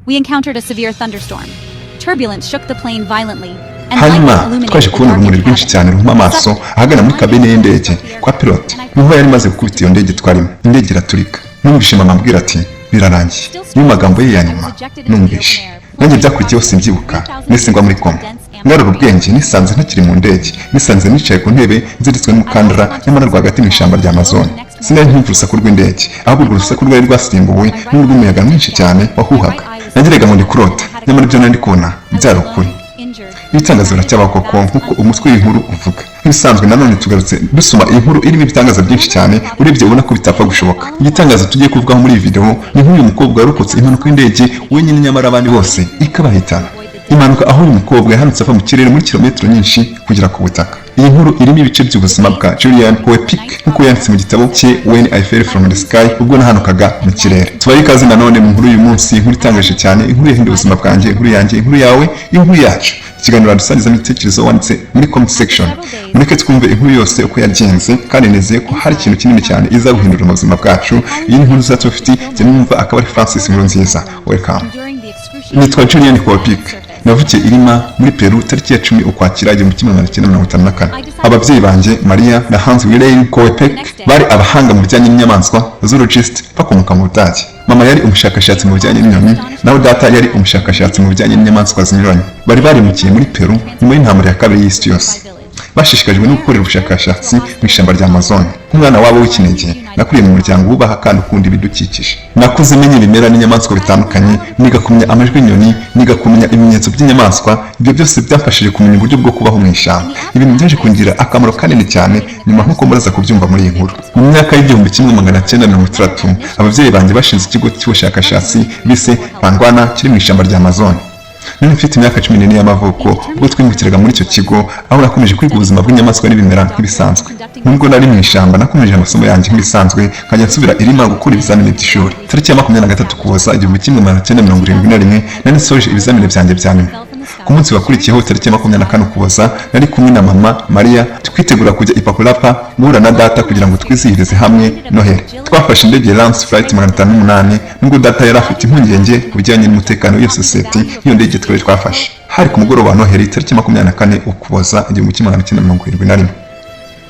we encountered a severe thunderstorm. Turbulence shook the plane violently, and hanyuma lightning illuminated twaje the kubona urumuri darkened rwinshi cabin. cyane ruhuma amaso ahagana muri kabine y'indege kwa pilot niho yari maze gukubita iyo ndege twarimo. Indege iraturika. Numvise mama ambwira ati birarangiye. Niyo magambo ye ya nyuma numvise. Nanjye byakurikiyeho simbyibuka, nese ngwa muri koma. Ngarura ubwenge nisanze ntakiri mu ndege, nisanze nicaye ku ntebe nziritswe n'umukandara nyamara rwagati mu ishyamba rya Amazon. Sinari nkumva urusaku rw'indege, ahubwo urwo rusaku rwari rwasimbuwe n'urw'umuyaga mwinshi cyane wahuhaga. Nageraga ngo ndi kurota, nyamara ibyo nari kubona byari ukuri. Ibitangazo biracyabaho koko nk'uko umutwe w'inkuru uvuga. Nk'ibisanzwe nanone tugarutse dusoma iyi nkuru irimo ibitangaza byinshi cyane urebye ubona ko bitapfa gushoboka. Igitangazo tugiye kuvugaho muri iyi video ni nk'uyu mukobwa warokotse impanuka y'indege wenyine nyamara abandi bose ikabahitana. Impanuka aho uyu mukobwa yahanutse ava mu kirere muri kilometero nyinshi kugera ku butaka. Iyi nkuru irimo ibice by'ubuzima bwa Julian Hoepic nk'uko yanditse mu gitabo cye When I Fell from the Sky ubwo nahanukaga mu kirere. Tubaye ikaze nanone mu nkuru y'uyu munsi, inkuru itangaje cyane, inkuru yahinduye ubuzima bwanjye, inkuru yanjye, inkuru yawe, inkuru yacu. Ikiganiro radusangizamo ibitekerezo wanditse muri comment section. Mureke twumve inkuru yose uko yagenze kandi nizeye ko hari ikintu kinini cyane iza guhindura mu buzima bwacu. Iyi ni inkuru zacu bafite jye numva akaba ari Francis Nkurunziza. Welcome. Nitwa Julian Hoepic. Navukiye Irima muri Peru tariki ya 10 Ukwakira 1954. Ababyeyi banjye Maria na Hans Wilhelm Hoepic bari abahanga mu bijyanye n'inyamaswa, zoologist, bakomoka mu Budage. Mama yari umushakashatsi mu bijyanye n'inyoni, naho data yari umushakashatsi mu bijyanye n'inyamaswa zinyuranye. Bari barimukiye muri Peru nyuma y'intambara ya kabiri y'isi yose. Bashishikajwe no gukorera ubushakashatsi mu ishyamba rya Amazon. Nk'umwana wabo w'ikinege, nakuriye mu muryango wubaha kandi ukunda ibidukikije. Nakuze menya ibimera n'inyamaswa bitandukanye, niga kumenya amajwi y'inyoni, niga kumenya ibimenyetso by'inyamaswa. Ibyo byose byamfashije kumenya uburyo bwo kubaho mu ishyamba. Ibintu byaje kungira akamaro kanini cyane nyuma nk'uko muraza kubyumva muri iyi nkuru. Mu myaka y'igihumbi 1960 ababyeyi banjye bashinze ikigo cy'ubushakashatsi bise Pangwana kiri mu ishyamba rya Amazon. Nari mfite imyaka 14 y'amavuko ubwo twimukiraga muri icyo kigo, aho nakomeje kwiga ubuzima bw'inyamaswa n'ibimera nk'ibisanzwe. Nubwo nari mu ishyamba nakomeje amasomo yanjye nk'ibisanzwe, nkajya nsubira Irima gukora ibizamini by'ishuri. Tariki ya 23 Ukuboza 1971 nari nsoje ibizamini byanjye bya nyuma. Ku munsi wakurikiyeho tariki ya 24 Ukuboza nari kumwe na mama Maria twitegura kujya Ipapulapa guhura na data kugira ngo twizihirize hamwe Noheli. Twafashe indege Lance Flight 508 nubwo data yari afite impungenge ku bijyanye n'umutekano w'iyo sosiyete iyo ndege twari twafashe. Hari ku mugoroba wa Noheli tariki ya 24 Ukuboza 1971.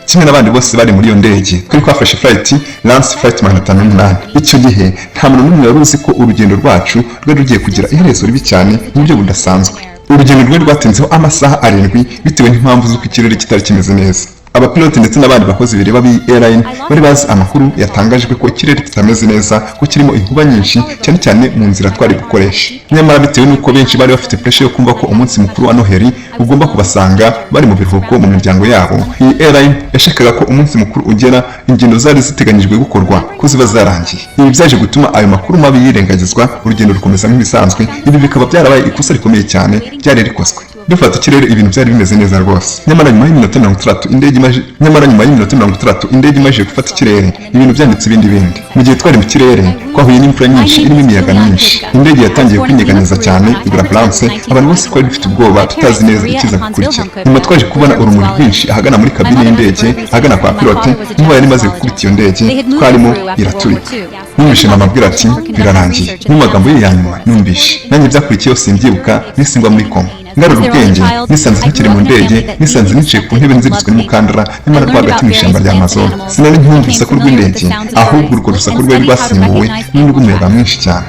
Kimwe n'abandi bose bari muri iyo ndege twari twafashe flight Lance Flight 508. Icyo gihe nta muntu n'umwe wari uzi ko urugendo rwacu rwari rugiye kugira iherezo ribi cyane mu buryo budasanzwe. Urugendo rwe rwatinzeho amasaha 7 bitewe n'impamvu z'uko ikirere kitari kimeze neza. Abapilote ndetse n'abandi bakozi bireba b'iyi airline bari bazi amakuru yatangajwe ko ikirere kitameze neza, ko kirimo inkuba nyinshi cyane cyane mu nzira twari gukoresha. Nyamara bitewe n'uko benshi bari bafite pressure yo kumva ko umunsi mukuru wa Noheli ugomba kubasanga bari mu biruhuko mu miryango yabo, iyi airline yashakaga ko umunsi mukuru ugera ingendo zari ziteganyijwe gukorwa ko ziba zarangiye. Ibi byaje gutuma ayo makuru mabi yirengagizwa, urugendo rukomeza nk'ibisanzwe. Ibi bikaba byarabaye ikosa rikomeye cyane ryari rikozwe. Dufata ikirere ibintu byari bimeze neza rwose. Nyamara nyuma y'iminota 30 indege imaze gufata ikirere, ibintu byanditse ibindi. Mu gihe twari mu kirere twahuye n'imvura nyinshi irimo imiyaga myinshi. Indege yatangiye kwinyeganyeza cyane igura France, abantu bose twari dufite ubwoba tutazi neza ikiza gukurikira. Nyuma twaje kubona urumuri rwinshi ahagana muri kabine y'indege, ahagana kwa pilote, niho yari maze gukubita iyo ndege twarimo iraturika. Numvise mama ambwira ati birarangiye. Mu magambo ye ya nyuma numvise. Nanjye byakurikiyeho simbyibuka, nisingwa muri koma. Ngarura ubwenge nisanze ntakiri mu ndege, nisanze nicaye ku ntebe nziritswe n'umukandara nyamara rwagati mu ishyamba rya Amazon. Sinari nkumva urusaku rw'indege, ahubwo urwo rusaku rwari rwasimbuwe n'urw'umuyaga mwinshi cyane.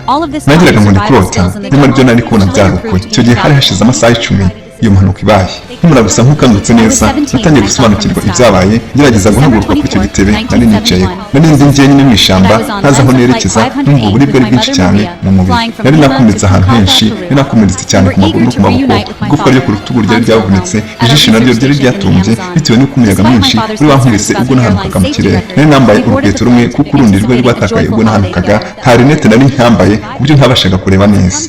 Nagiraga ngo ndi kurota, nyamara ibyo nari kubona byari ukuri. Icyo gihe hari hashize amasaha 10 iyo mpanuka ibaye. Nkimara gusa nk'ukangutse neza, natangiye gusobanukirwa ibyabaye, ngerageza guhaguruka kuri icyo gitebe nari nicayeho. Nari ndi njyenyine mu ishyamba, ntazi aho nerekeza, numva uburibwe ari bwinshi cyane mu mubiri. Nari nakomeretse ahantu henshi, nari nakomeretse cyane ku maguru no ku maboko, igufwa ryo ku rutugu ryari ryavunitse, ijisho naryo ryari ryatumbye bitewe n'uko umuyaga mwinshi uri wankubise ubwo nahanukaga mu kirere. Nari nambaye urukweto rumwe kuko urundi rwari rwatakaye ubwo nahanukaga, nta rinete nari nyambaye ku buryo ntabashaga kureba neza.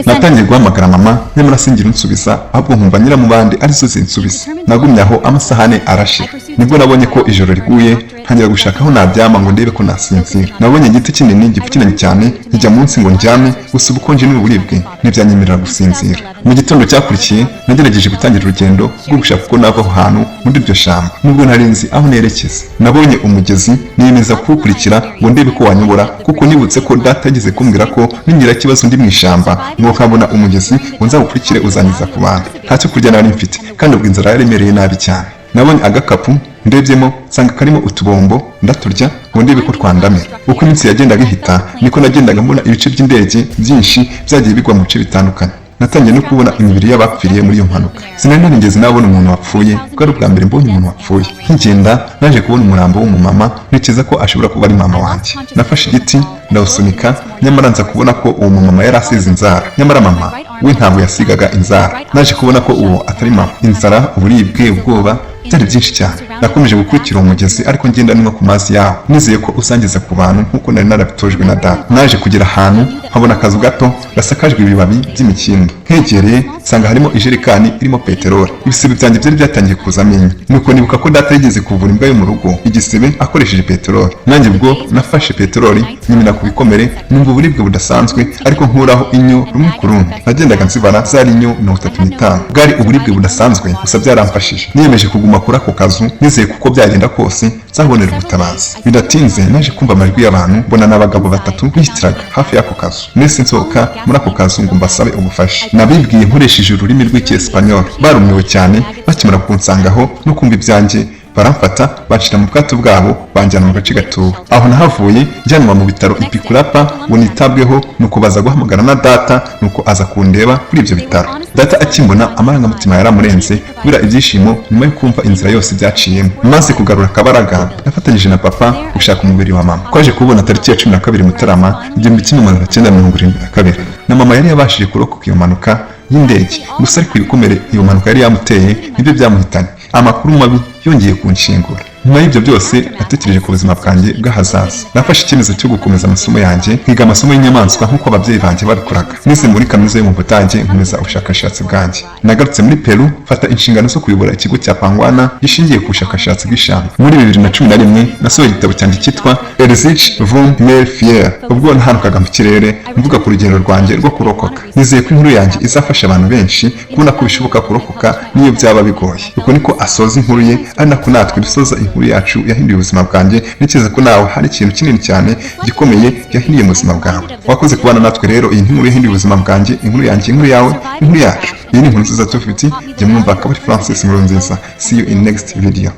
Natangiye guhamagara mama, nyamara singira unsubiza, ahubwo nkumva nyiramubande arizo zinsubiza. Nagumye aho amasaha 4 arashira. Nibwo nabonye ko ijoro riguye, ntangira gushaka aho nabyama ngo ndebe ko nasinzira. Nabonye igiti kinini gipfukinanye cyane njya munsi ngo ndyame, gusa ubukonje n'uburibwe ntibyanyemerera gusinzira. Mu gitondo cyakurikiye nagerageje gutangira urugendo rwo gushaka uko nava aho hantu muri iryo shyamba, nubwo ntari nzi aho nerekeza. Nabonye umugezi niyemeza kuwukurikira ngo ndebe ko wanyobora, kuko nibutse ko data yagize kumbwira ko ningira ikibazo ndi mu ishyamba ngo nkabona umugezi ngo nzawukurikire uzangiza ku bantu. Nta cyo kurya nari mfite kandi ubwo inzara yaremereye nabi cyane. Nabonye agakapu ndebyemo nsanga karimo utubombo ndaturya ngo ndebe ko twandamira. Uko iminsi yagendaga ihita niko nagendaga mbona ibice by'indege byinshi byagiye bigwa mu bice bitandukanye. Natangiye no kubona imibiri y'abapfiriye muri iyo mpanuka. Sinari narigeze nabona umuntu wapfuye, bwari ubwa mbere mbonye umuntu wapfuye. Nkigenda naje kubona umurambo w'umumama, ntekereza ko ashobora kuba ari mama wanjye. Nafashe igiti ndawusunika, nyamara nza kubona ko uwo mumama yari asize inzara. Nyamara mama we ntabwo yasigaga inzara. Naje kubona ko uwo atari mama. Inzara, uburibwe, ubwoba byari byinshi cyane. Nakomeje gukurikira umugezi ariko ngenda nywa ku mazi yawo, nizeye ko usangiza ku bantu nk'uko nari narabitojwe na data. Naje kugera ahantu nkabona akazu gato gasakajwe ibibabi by'imikindo. Nkegereye nsanga harimo ijerekani irimo peteroli. Ibisebe byanjye byari byatangiye kuza amenyo, nuko nibuka ko data yigeze kuvura imbwa yo mu rugo igisebe akoresheje peteroli. Nanjye ubwo nafashe peteroli nyimina ku bikomere, numva uburibwe budasanzwe ariko nkuraho inyo rumwe ku rundi. Nagendaga nzibara zari inyo 35. Bwari uburibwe budasanzwe gusa byaramfashije. Niyemeje kuguma kuri ako kazu nizeye kuko byagenda kose nzabonera ubutabazi. Bidatinze naje kumva amajwi y'abantu, mbona n'abagabo batatu bihitiraga hafi y'ako kazu. Nese nsohoka muri ako kazu ngo mbasabe ubufasha. Nabibwiye nkoresheje ururimi rw'icyesipanyol. Barumiwe cyane bakimara kunsangaho no kumva ibyanjye, baramfata bacira mu bwato bwabo banjyana mu gace gatuwe. Aho nahavuye njyanwa mu bitaro Ipikurapa ngo nitabweho, nuko baza guhamagara na data, nuko aza kundeba kuri ibyo bitaro. Data akimbona amarangamutima yaramurenze kubera ibyishimo nyuma yo kumva inzira yose byaciyemo. Maze kugarura akabaraga nafatanyije na papa gushaka umubiri wa mama. Twaje kubona tariki ya 12 Mutarama 1972 na mama yari yabashije kurokoka iyo mpanuka y'indege. Gusa ariko ibikomere iyo mpanuka yari yamuteye nibyo byamuhitanye. Amakuru mabi yongeye kunshingura. Nyuma y'ibyo byose natekereje ku buzima bwanjye bw'ahazaza. Nafashe icyemezo cyo gukomeza amasomo yanjye, nkiga amasomo y'inyamaswa nk'uko ababyeyi banjye babikoraga. Nize muri kaminuza yo mu Budage nkomeza ubushakashatsi bwanjye. Nagarutse muri Peru mfata inshingano zo kuyobora ikigo cya Panguana gishingiye ku bushakashatsi bw'ishyamba. Muri 2011 nasohoye igitabo cyanjye cyitwa Erzich von der Fier. Ubwo nahanukaga mu kirere mvuga ku rugendo rwanjye rwo kurokoka. Nizeye ko inkuru yanjye izafasha abantu benshi kubona ko bishoboka kurokoka niyo byaba bigoye. Uko niko asoza inkuru ye, ari nako natwe dusoza inkuru yacu yahinduye ubuzima bwanjye. Ntekereza ko nawe hari ikintu kinini cyane gikomeye yahinduye mu buzima bwawe. Wakoze kubana natwe rero. Iyi nkuru yahinduye ubuzima bwanjye, inkuru yanjye, inkuru yawe, inkuru yacu. Iyi ni inkuru nziza tufite. Jye mwumva akaba ari Francis Nkurunziza. See you in next video.